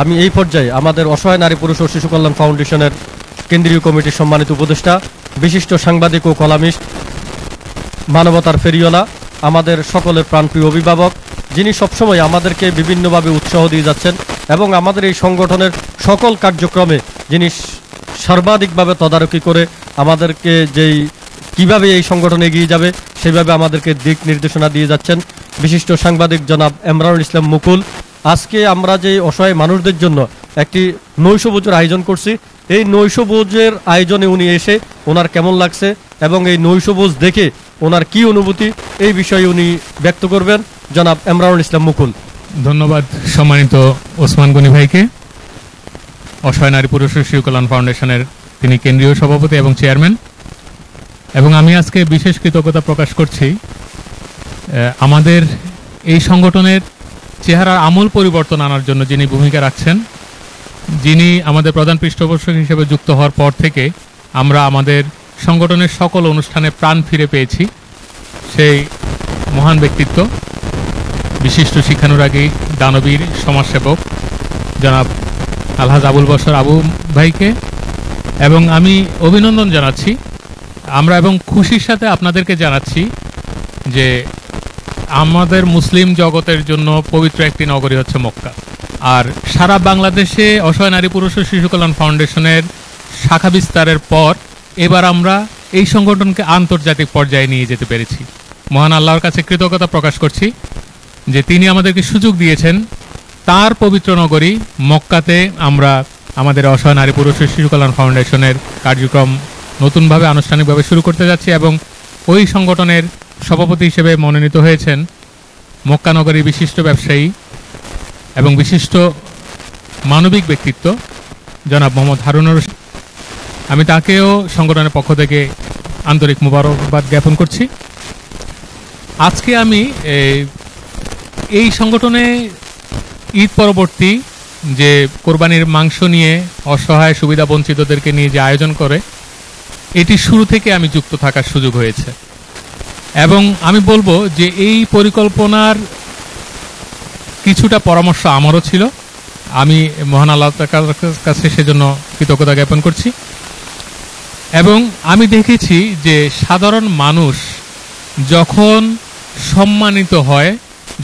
আমি এই পর্যায়ে আমাদের অসহায় নারী পুরুষ ও শিশু কল্যাণ ফাউন্ডেশনের কেন্দ্রীয় কমিটির সম্মানিত উপদেষ্টা, বিশিষ্ট সাংবাদিক ও কলামিস্ট, মানবতার ফেরিওয়ালা, আমাদের সকলের প্রাণপ্রিয় অভিভাবক, যিনি সবসময় আমাদেরকে বিভিন্নভাবে উৎসাহ দিয়ে যাচ্ছেন এবং আমাদের এই সংগঠনের সকল কার্যক্রমে যিনি সর্বাধিকভাবে তদারকি করে আমাদেরকে কিভাবে এই সংগঠন এগিয়ে যাবে সেভাবে আমাদেরকে দিক নির্দেশনা দিয়ে যাচ্ছেন, বিশিষ্ট সাংবাদিক জনাব এমরানুল ইসলাম মুকুল। আজকে আমরা যে অসহায় মানুষদের জন্য একটি নৈশভোজের আয়োজন করছি, এই নৈশভোজের আয়োজনে উনি এসে ওনার কেমন লাগছে এবং এই নৈশভোজ দেখে ওনার কি অনুভূতি, এই বিষয়ে উনি ব্যক্ত করবেন। জনাব এমরানুল ইসলাম মুকুল। ধন্যবাদ সম্মানিত ওসমান গনি ভাইকে, অসহায় নারী পুরুষ ও শিশু কল্যাণ ফাউন্ডেশনের তিনি কেন্দ্রীয় সভাপতি এবং চেয়ারম্যান। এবং আমি আজকে বিশেষ কৃতজ্ঞতা প্রকাশ করছি আমাদের এই সংগঠনের চেহারার আমূল পরিবর্তন আনার জন্য যিনি ভূমিকা রাখছেন, যিনি আমাদের প্রধান পৃষ্ঠপোষক হিসেবে যুক্ত হওয়ার পর থেকে আমরা আমাদের সংগঠনের সকল অনুষ্ঠানে প্রাণ ফিরে পেয়েছি, সেই মহান ব্যক্তিত্ব, বিশিষ্ট শিক্ষানুরাগী, দানবীর, সমাজসেবক জনাব আলহাজ আবুল বশর আবু ভাইকে। এবং আমি অভিনন্দন জানাচ্ছি আমরা এবং খুশির সাথে আপনাদেরকে জানাচ্ছি যে আমাদের মুসলিম জগতের জন্য পবিত্র একটি নগরী হচ্ছে মক্কা। আর সারা বাংলাদেশে অসহায় নারী পুরুষ ও শিশু কল্যাণ ফাউন্ডেশনের শাখা বিস্তারের পর এবার আমরা এই সংগঠনকে আন্তর্জাতিক পর্যায়ে নিয়ে যেতে পেরেছি। মহান আল্লাহর কাছে কৃতজ্ঞতা প্রকাশ করছি যে তিনি আমাদেরকে সুযোগ দিয়েছেন তার পবিত্র নগরী মক্কাতে আমরা আমাদের অসহায় নারী পুরুষ ও শিশু কল্যাণ ফাউন্ডেশনের কার্যক্রম নতুনভাবে আনুষ্ঠানিকভাবে শুরু করতে যাচ্ছি। এবং ওই সংগঠনের সভাপতি হিসেবে মনোনীত হয়েছেন মক্কা নগরীর বিশিষ্ট ব্যবসায়ী এবং বিশিষ্ট মানবিক ব্যক্তিত্ব জনাব মোহাম্মদ হারুনুর রশিদ। আমি তাকেও সংগঠনের পক্ষ থেকে আন্তরিক মোবারকবাদ জ্ঞাপন করছি। আজকে আমি এই সংগঠনে ঈদ পরবর্তী যে কোরবানির মাংস নিয়ে অসহায় সুবিধা বঞ্চিতদেরকে নিয়ে যে আয়োজন করে, এটি শুরু থেকে আমি যুক্ত থাকার সুযোগ হয়েছে এবং আমি বলবো যে এই পরিকল্পনার কিছুটা পরামর্শ আমারও ছিল। আমি মহান আল্লাহ তাআলার কাছে সেজন্য কৃতজ্ঞতা জ্ঞাপন করছি। এবং আমি দেখেছি যে সাধারণ মানুষ যখন সম্মানিত হয়,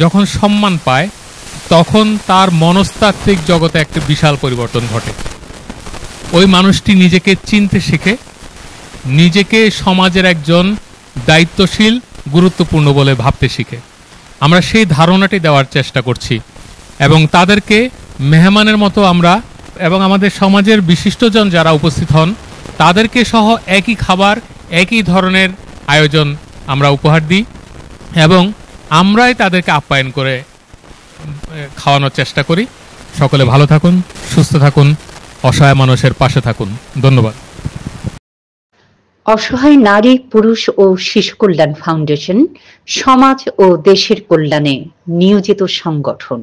যখন সম্মান পায়, তখন তার মনস্তাত্ত্বিক জগতে একটা বিশাল পরিবর্তন ঘটে। ওই মানুষটি নিজেকে চিনতে শেখে, নিজেকে সমাজের একজন দায়িত্বশীল, গুরুত্বপূর্ণ বলে ভাবতে শিখে। আমরা সেই ধারণাটি দেওয়ার চেষ্টা করছি এবং তাদেরকে মেহমানের মতো আমরা এবং আমাদের সমাজের বিশিষ্টজন যারা উপস্থিত হন তাদেরকে সহ একই খাবার, একই ধরনের আয়োজন আমরা উপহার দিই এবং আমরাই তাদেরকে আপ্যায়ন করে খাওয়ানোর চেষ্টা করি। সকলে ভালো থাকুন, সুস্থ থাকুন, অসহায় মানুষের পাশে থাকুন। ধন্যবাদ। অসহায় নারী পুরুষ ও শিশু কল্যাণ ফাউন্ডেশন সমাজ ও দেশের কল্যাণে নিয়োজিত সংগঠন।